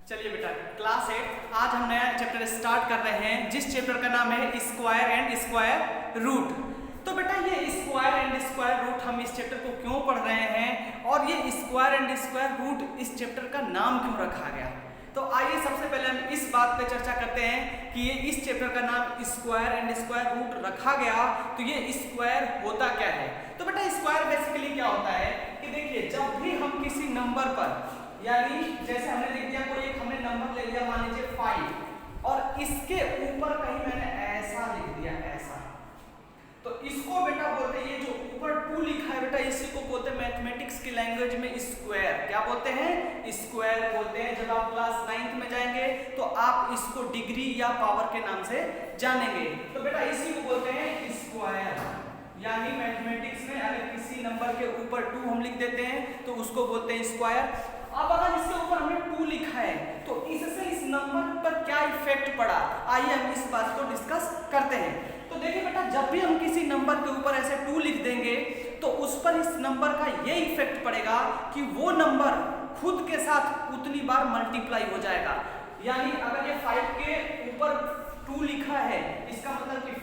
चलिए बेटा, क्लास 8 आज हम नया चैप्टर स्टार्ट कर रहे हैं जिस चैप्टर का नाम है स्क्वायर एंड स्क्वायर रूट। तो बेटा ये स्क्वायर एंड स्क्वायर रूट हम इस चैप्टर को क्यों पढ़ रहे हैं और ये स्क्वायर एंड स्क्वायर रूट इस चैप्टर का नाम क्यों रखा गया। तो आइए सबसे पहले हम इस बात पे चर्चा करते हैं कि ये इस चैप्टर का नाम स्क्वायर एंड स्क्वायर रूट रखा गया तो ये स्क्वायर होता क्या है। तो बेटा स्क्वायर बेसिकली क्या होता है कि देखिए, जब भी हम किसी नंबर पर, यानी जैसे हमने लिख दिया कोई एक हमने नंबर ले लिया, मान लीजिए 5, और इसके ऊपर कहीं मैंने ऐसा लिख दिया, ऐसा, तो इसको बेटा बोलते हैं, ये जो ऊपर 2 लिखा है बेटा इसी को बोलते हैं मैथमेटिक्स की लैंग्वेज में स्क्वायर। क्या बोलते हैं? स्क्वायर बोलते हैं। जब आप क्लास 9th में जाएंगे तो आप इसको डिग्री या पावर के नाम से जानेंगे। तो बेटा इसी को बोलते हैं स्क्वायर, यानी मैथमेटिक्स में अगर किसी नंबर के ऊपर 2 हम लिख देते हैं तो उसको बोलते हैं स्क्वायर। अब अगर इसके ऊपर हमने 2 लिखा है तो इससे इस नंबर पर क्या इफेक्ट पड़ा, आइए हम इस बात को डिस्कस करते हैं। तो देखिए बेटा, जब भी हम किसी नंबर के ऊपर ऐसे 2 लिख देंगे तो उस पर इस नंबर का ये इफेक्ट पड़ेगा कि वो नंबर खुद के साथ उतनी बार मल्टीप्लाई हो जाएगा। यानी अगर ये 5 के ऊपर 2 लिखा है, इसका मतलब कि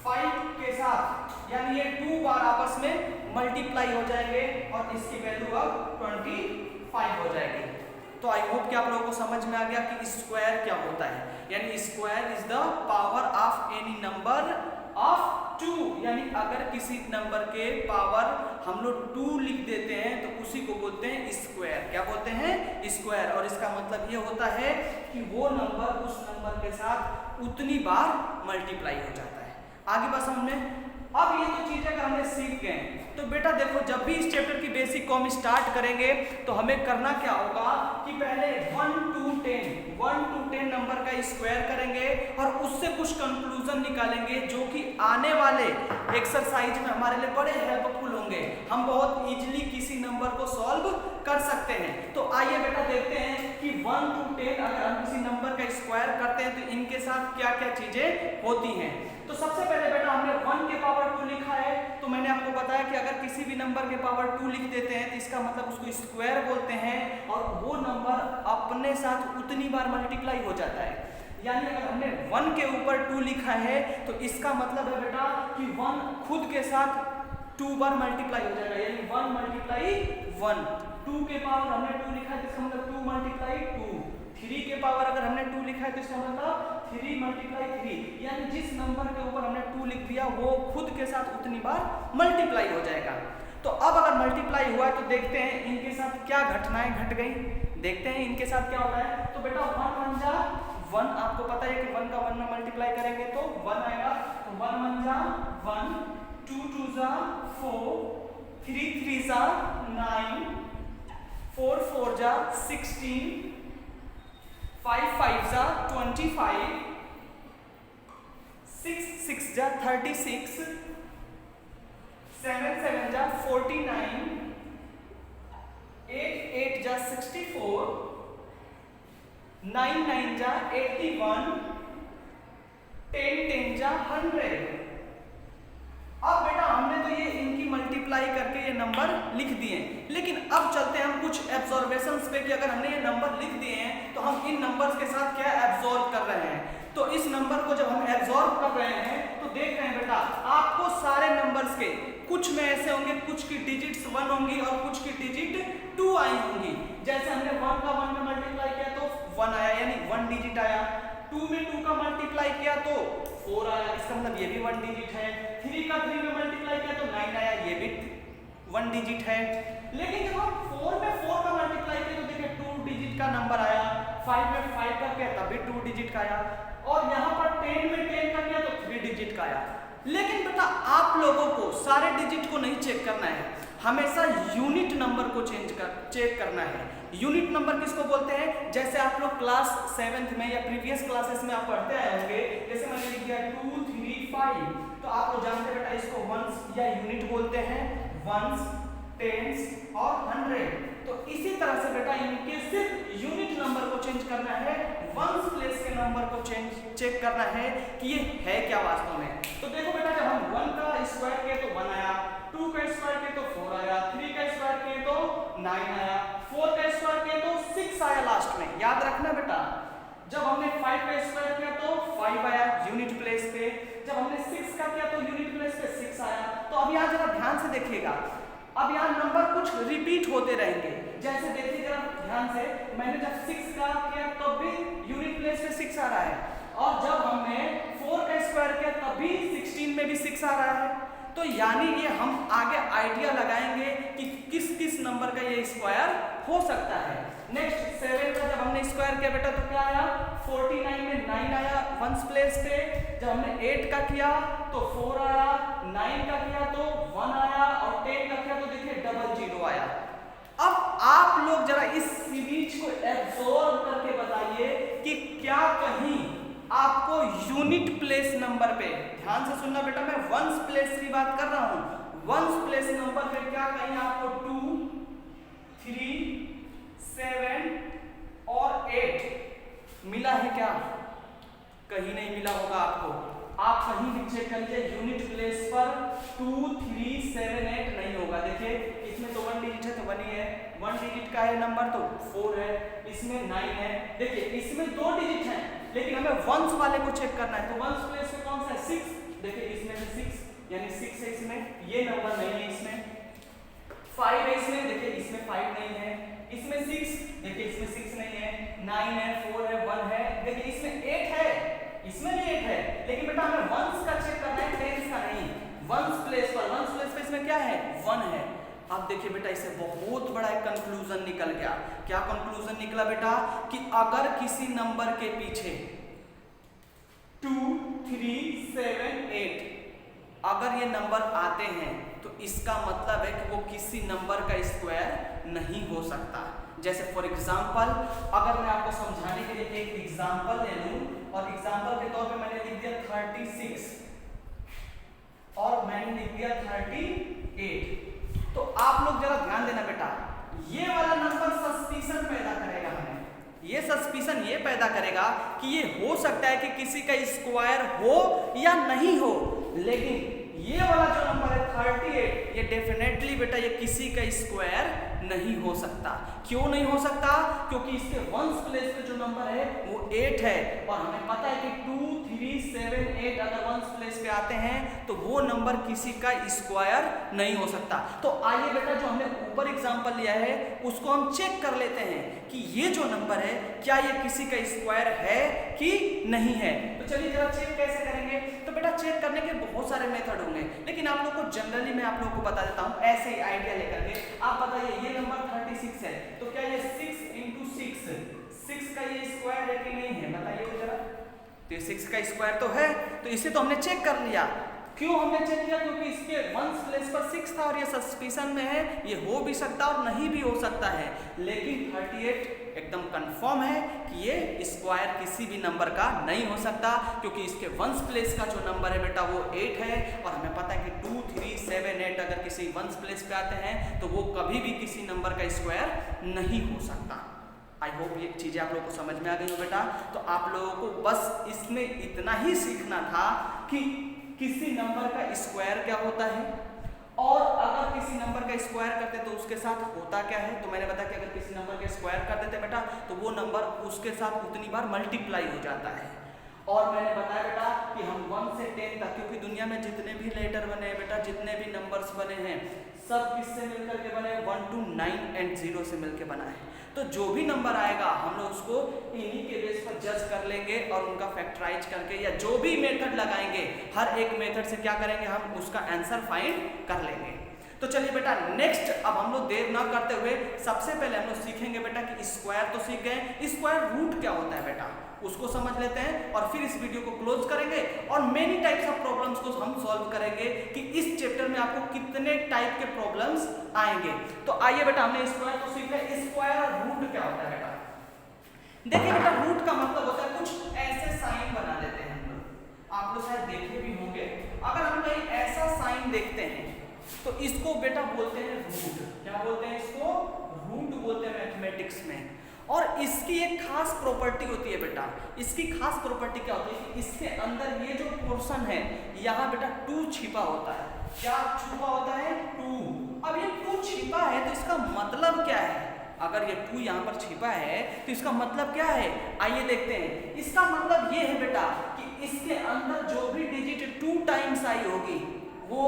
5 के साथ, यानी ये 2 बार आपस में मल्टीप्लाई हो जाएंगे और इसकी वैल्यू अब 25 हो जाएगी। तो आई होप कि आप लोगों को समझ में आ गया कि स्क्वायर क्या होता है। यानी square is the power of any number of 2, यानी अगर किसी नंबर के पावर हम लोग 2 लिख देते हैं तो उसी को बोलते हैं स्क्वायर। क्या बोलते हैं? स्क्वायर। और इसका मतलब ये होता है कि वो नंबर उस नंबर के साथ उतनी बार मल्टीप्लाई हो जाता है। आगे बस हमने अब ये जो चीजें अगर हमने सीख गए तो बेटा देखो, जब भी इस चैप्टर की बेसिक को हम स्टार्ट करेंगे तो हमें करना क्या होगा कि पहले 1 to 10 नंबर का स्क्वायर करेंगे और उससे कुछ कंक्लूजन निकालेंगे जो कि आने वाले एक्सरसाइज में हमारे लिए बड़े हेल्पफुल होंगे। हम बहुत इजीली किसी नंबर को सॉल्व कर सकते हैं। तो आइए बेटा देखते हैं कि 1 to 10 अगर हम किसी नंबर का स्क्वायर करते हैं तो इनके साथ क्या क्या चीजें होती हैं। तो सबसे पहले बेटा हमने 1 के पावर 2 लिखा है, तो मैंने आपको बताया कि अगर किसी भी नंबर के पावर 2 लिख देते हैं तो इसका मतलब उसको स्क्वायर बोलते हैं और वो नंबर अपने साथ उतनी बार मल्टीप्लाई हो जाता है। यानी अगर हमने 1 के ऊपर 2 लिखा है तो इसका मतलब है बेटा कि 1 खुद के साथ 2 बार मल्टीप्लाई हो जाएगा, यानी 1 मल्टीप्लाई 1। 2 के पावर हमने 2 लिखा है तो इसका मतलब 2 मल्टीप्लाई 2। 3 के पावर अगर हमने 2 लिखा है तो इसका मतलब 3 मल्टीप्लाई 3, यानी जिस नंबर के ऊपर हमने 2 लिख दिया वो खुद के साथ उतनी बार मल्टीप्लाई हो जाएगा। तो अब अगर मल्टीप्लाई हुआ तो देखते हैं इनके साथ क्या घटनाएं घट गई, देखते हैं इनके साथ क्या होता है। तो बेटा 1 1 जा 1, आपको पता है कि 1 का 1 में मल्टीप्लाई करेंगे तो 1 आएगा, तो 1 1 जा 1, 2 2 जा 4, 3 3 जा 9, 4 4 जा 16, 5 5 जा 25, 6 6 जा 36, 7 7 जा 49, 8 8 जा 64, 9 9 जा 81, 10 10 जा 100। अब बेटा हमने तो ये इनकी मल्टीप्लाई करके ये नंबर लिख दिए, लेकिन अब चलते हैं हम कुछ एब्जॉर्वेशंस पे कि अगर हमने ये नंबर लिख दिए हैं तो हम इन नंबर्स के साथ क्या एब्जॉर्ब कर रहे हैं। तो इस नंबर को जब हम एब्जॉर्ब कर रहे हैं तो देख रहे हैं बेटा, आपको सारे नंबर्स के कुछ में ऐसे होंगे, कुछ की डिजिट्स 1 होंगी और कुछ की डिजिट 2 आई होंगी। जैसे हमने 1 का 1 में मल्टीप्लाई किया तो 1 आया, यानी 1 डिजिट आया। 2 में 2 का मल्टीप्लाई किया तो 4 आया, इसका मतलब ये भी 1 डिजिट है। 3 का 3 में मल्टीप्लाई किया तो 9 आया, ये भी 1 डिजिट है। लेकिन जब हम 4 में 4 का मल्टीप्लाई किया तो देखिए 2 डिजिट का नंबर आया, 5 में 5 का किया तब भी 2 डिजिट का आया, और यहाँ पर 10 में 10 का किया तो 3 डिजिट का आया। लेकिन बेटा आप लोगों को सारे डिजिट को नहीं चेक करना है, हमेशा यूनिट नंबर को चेक करना है। यूनिट नंबर किसको बोलते हैं? जैसे आप लोग क्लास 7th में या प्रीवियस क्लासेस में आप पढ़ते आए होंगे, जैसे मैंने लिख दिया 2 3 5, तो आप लोग जानते बेटा इसको वंस या यूनिट बोलते हैं, वंस, टेंस और 100। तो इसी तरह से बेटा इनके सिर्फ यूनिट नंबर को चेंज करना है, वंस प्लेस के नंबर को चेक करना है कि ये है क्या वास्तव में। तो देखो बेटा, जब हम 1 का स्क्वायर किए तो 1 आया, 2 का स्क्वायर किए तो 4 आया, 3 का स्क्वायर किए तो 9 आया, 4 का स्क्वायर किए तो 6 आया लास्ट में। याद रखना बेटा, जब हमने 5 का स्क्वायर किया तो 5 आया यूनिट प्लेस पे, जब हमने 6 का किया तो यूनिट प्लेस पे 6 आया। तो अब यहाँ जरा ध्यान से देखिएगा, अब यहाँ नंबर कुछ रिपीट होते रहेंगे। जैसे देखिए जरा ध्यान से, मैंने जब 6 का किया तो भी यूनिट प्लेस पे 6 आ रहा है, और जब हमने 4 का स्क्वायर किया तब भी 16 में भी 6 आ रहा है। तो यानी ये हम आगे आइडिया लगाएंगे कि किस किस नंबर का ये स्क्वायर हो सकता है। नेक्स्ट 7 का जब हमने स्क्वायर किया बेटा तो क्या आया, 49 में 9 आया वंस प्लेस पे। जब हमने 8 का किया तो 4 आया, 9 का किया तो 1 आया, और 10 का किया तो देखिए 00 आया। अब आप लोग जरा इस सीरीज को एब्जॉर्ब करके बताइए कि क्या कहीं आपको यूनिट प्लेस नंबर पे, ध्यान से सुनना बेटा, मैं वंस प्लेस की बात कर रहा हूं, वंस प्लेस नंबर पे क्या कहीं आपको 2, 3, 7 और 8 मिला है क्या? कहीं नहीं मिला होगा आपको। आप कहीं भी चेक कर लीजिए, यूनिट प्लेस पर 2, 3, 7, 8 नहीं होगा। देखिए इसमें तो 1 डिजिट है तो 1 ही है, 1 डिजिट का है नंबर तो 4 है, इसमें 9 है। देखिए इसमें 2 डिजिट है, लेकिन हमें वंस वाले को चेक करना है, तो वंस प्लेस पे कौन सा है, 6। देखिए इसमें भी 6, यानी 6 है इसमें, ये नंबर नहीं है इसमें। 5 है इसमें, देखिए इसमें 5 नहीं है, इसमें 6, देखिए इसमें 6 नहीं है, 9 है, 4 है, 1 है, देखिए इसमें 8 है, इसमें भी 8 है। लेकिन बेटा हमें वंस का चेक करना है, टेंस का नहीं। वंस प्लेस पे इसमें क्या है, 1 है। अब देखिए बेटा इससे बहुत बड़ा एक कंक्लूजन निकल गया। क्या कंक्लूजन निकला बेटा, कि अगर किसी नंबर के पीछे 2, 3, 7, 8 अगर ये नंबर आते हैं तो इसका मतलब है कि वो किसी नंबर का स्क्वायर नहीं हो सकता। जैसे फॉर एग्जांपल, अगर मैं आपको समझाने के लिए एक एग्जांपल ले लूं, और एग्जांपल के तौर पे मैंने लिख दिया 36 और मैंने लिख दिया 38, तो आप लोग जरा ध्यान देना बेटा, ये वाला नंबर सस्पिशन पैदा करेगा हमें, ये सस्पिशन ये पैदा करेगा कि ये हो सकता है कि किसी का स्क्वायर हो या नहीं हो। लेकिन ये वाला जो नंबर है 38, ये डेफिनेटली बेटा ये किसी का स्क्वायर नहीं हो सकता। क्यों नहीं हो सकता? क्योंकि इसके वंस प्लेस पे जो नंबर है वो 8 है, और हमें पता है कि 2, 3, 7, 8 अगर वंस प्लेस पे आते हैं तो वो नंबर किसी का स्क्वायर नहीं हो सकता। तो आइए बेटा जो हमने ऊपर एग्जांपल लिया है उसको हम चेक कर लेते हैं कि ये जो नंबर है क्या ये किसी का स्क्वायर है कि नहीं है। तो चलिए जरा चेक कैसे करेंगे। तो बेटा चेक करने के बहुत सारे मेथड होंगे, लेकिन आप लोग को जनरली मैं आप लोगों को बता देता हूँ ऐसे ही आइडिया लेकर के। आप बताइए ये नंबर 36 है, तो क्या ये 6 × 6 का ये स्क्वायर है कि नहीं है, बताइए तो जरा। तो ये 6 का स्क्वायर तो है, तो इसे तो हमने चेक कर लिया। क्यों हमने चेक किया? क्योंकि इसके वंस प्लेस पर 6 था और ये सस्पिशन में है, ये हो भी सकता और नहीं भी हो सकता है। लेकिन 38 एकदम कंफर्म है कि ये स्क्वायर किसी भी नंबर का नहीं हो सकता, क्योंकि इसके वंस प्लेस का जो नंबर है बेटा वो 8 है, और हमें पता है कि 2, 3, 7, 8 अगर किसी वंस प्लेस पे आते हैं तो वो कभी भी किसी नंबर का स्क्वायर नहीं हो सकता। आई होप ये चीज़ें आप लोगों को समझ में आ गई हो बेटा। तो आप लोगों को बस इसमें इतना ही सीखना था कि किसी नंबर का स्क्वायर क्या होता है, और अगर किसी नंबर का स्क्वायर करते तो उसके साथ होता क्या है। तो मैंने बताया कि अगर किसी नंबर का स्क्वायर कर देते बेटा तो वो नंबर उसके साथ उतनी बार मल्टीप्लाई हो जाता है। और मैंने बताया बेटा कि हम 1 से 10 तक, क्योंकि दुनिया में जितने भी लेटर बने हैं बेटा, जितने भी नंबर्स बने हैं सब किससे मिलकर के बने, 1 to 9 and 0 से मिलकर बना है। तो जो भी नंबर आएगा हम लोग उसको इन्हीं के बेस पर जज कर लेंगे और उनका फैक्टराइज करके या जो भी मेथड लगाएंगे हर एक मेथड से क्या करेंगे, हम उसका आंसर फाइंड कर लेंगे। तो चलिए बेटा नेक्स्ट अब हम लोग देर ना करते हुए सबसे पहले हम लोग सीखेंगे बेटा कि स्क्वायर तो सीख गए, स्क्वायर रूट क्या होता है बेटा उसको समझ लेते हैं, और फिर इस वीडियो को क्लोज करेंगे और मेनी टाइप्स ऑफ प्रॉब्लम्स को हम सॉल्व करेंगे कि इस चैप्टर में आपको कितने टाइप के प्रॉब्लम्स आएंगे। तो आइए बेटा हमने स्क्वायर तो सीख लिया, स्क्वायर और रूट क्या होता है बेटा। देखिए बेटा रूट का मतलब होता है कुछ ऐसे साइन बना देते हैं हम लोग, आप लोग शायद देखे भी होंगे। अगर हम कहीं ऐसा साइन देखते हैं तो इसको बेटा बोलते हैं रूट। क्या बोलते हैं इसको? रूट बोलते हैं मैथमेटिक्स में। और इसकी एक खास प्रॉपर्टी होती है बेटा, इसकी खास प्रॉपर्टी क्या होती है कि इसके अंदर ये जो पोर्शन है यहाँ बेटा 2 छिपा होता है। क्या छुपा होता है? 2। अब ये 2 छिपा है तो इसका मतलब क्या है? अगर ये 2 यहाँ पर छिपा है तो इसका मतलब क्या है, आइए देखते हैं। इसका मतलब ये है बेटा कि इसके अंदर जो भी डिजिट 2 टाइम्स आई होगी वो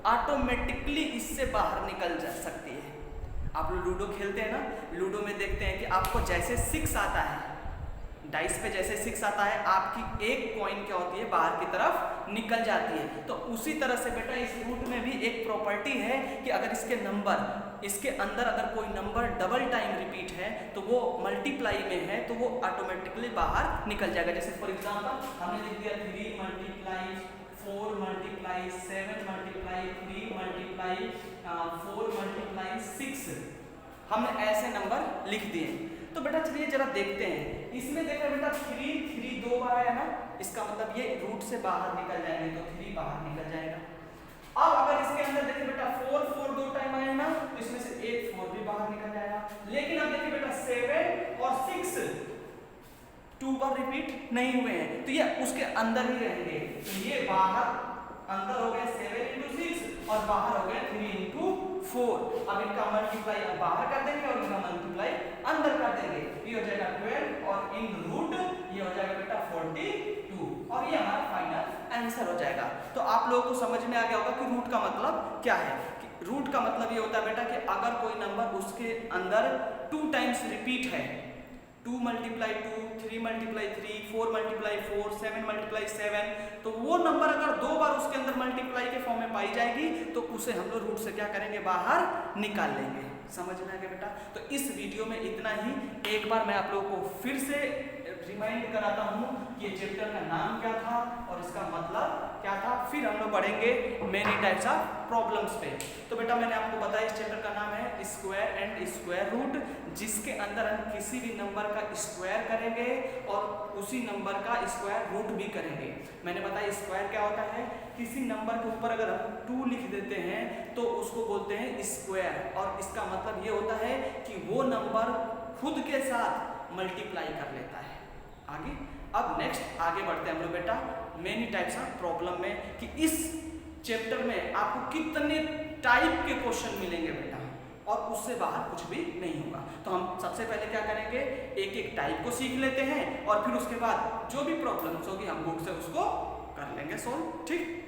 ऑटोमेटिकली इससे बाहर निकल जा सकती है। आप लोग लूडो खेलते हैं ना, लूडो में देखते हैं कि आपको जैसे 6 आता है, डाइस पे जैसे 6 आता है, आपकी एक कॉइन क्या होती है, बाहर की तरफ निकल जाती है। तो उसी तरह से बेटा इस रूट में भी एक प्रॉपर्टी है कि अगर इसके नंबर, इसके अंदर अगर कोई नंबर डबल टाइम रिपीट है तो वो मल्टीप्लाई में है तो वो ऑटोमेटिकली बाहर निकल जाएगा। जैसे फॉर एग्जांपल हमने लिख दिया 3 multiply 4 multiply 7 multiply 3 multiply 4 multiply 6, हमने ऐसे नंबर लिख दिए। तो बेटा चलिए जरा देखते हैं, इसमें देखा बेटा 3 2 बार आया ना, इसका मतलब ये रूट से बाहर निकल जाएंगे तो 3 बाहर निकल जाएगा। अब अगर इसके अंदर देखिए बेटा 4 2 टाइम आया ना, तो इसमें से एक 4 भी बाहर निकल जाएगा। लेकिन अब देखिए बेटा 7 और 6 2 बार रिपीट नहीं हुए हैं तो ये उसके अंदर ही रहेंगे, तो ये बाहर अंदर हो गए 7 × 6 और बाहर हो गए 3 × 4। अब इनका मल्टीप्लाई अब बाहर कर देंगे और इनका मल्टीप्लाई अंदर कर देंगे, ये हो जाएगा 12 और इन रूट ये हो जाएगा बेटा 42 और ये हमारा फाइनल आंसर हो जाएगा। तो आप लोगों को समझ में आ गया होगा कि रूट का मतलब क्या है। कि रूट का मतलब ये होता है बेटा कि अगर कोई नंबर उसके अंदर 2 टाइम्स रिपीट है, 2 मल्टीप्लाई 2, 3 मल्टीप्लाई 3, 4 मल्टीप्लाई 4, 7 मल्टीप्लाई 7, तो वो नंबर अगर 2 बार उसके अंदर मल्टीप्लाई के फॉर्म में पाई जाएगी तो उसे हम लोग रूट से क्या करेंगे, बाहर निकाल लेंगे। समझ में आ गया बेटा। तो इस वीडियो में इतना ही। एक बार मैं आप लोगों को फिर से रिमाइंड कराता हूँ कि ये चैप्टर का नाम क्या था और इसका मतलब क्या था, फिर हम लोग बढ़ेंगे मेनी टाइप्स ऑफ प्रॉब्लम्स पे। तो बेटा मैंने आपको बताया इस चैप्टर का नाम है स्क्वायर एंड स्क्वायर रूट, जिसके अंदर हम किसी भी नंबर का स्क्वायर करेंगे और उसी नंबर का स्क्वायर रूट भी करेंगे। मैंने बताया स्क्वायर क्या होता है, किसी नंबर के ऊपर अगर हम 2 लिख देते हैं तो उसको बोलते हैं स्क्वायर, और इसका मतलब ये होता है कि वो नंबर खुद के साथ मल्टीप्लाई कर लेता है। आगे अब नेक्स्ट आगे बढ़ते हैं हम लोग बेटा मेनी टाइप्स ऑफ प्रॉब्लम में, कि इस चैप्टर में आपको कितने टाइप के क्वेश्चन मिलेंगे बेटा और उससे बाहर कुछ भी नहीं होगा। तो हम सबसे पहले क्या करेंगे, एक एक टाइप को सीख लेते हैं और फिर उसके बाद जो भी प्रॉब्लम्स होगी हम बुक से उसको कर लेंगे सोल्व। ठीक।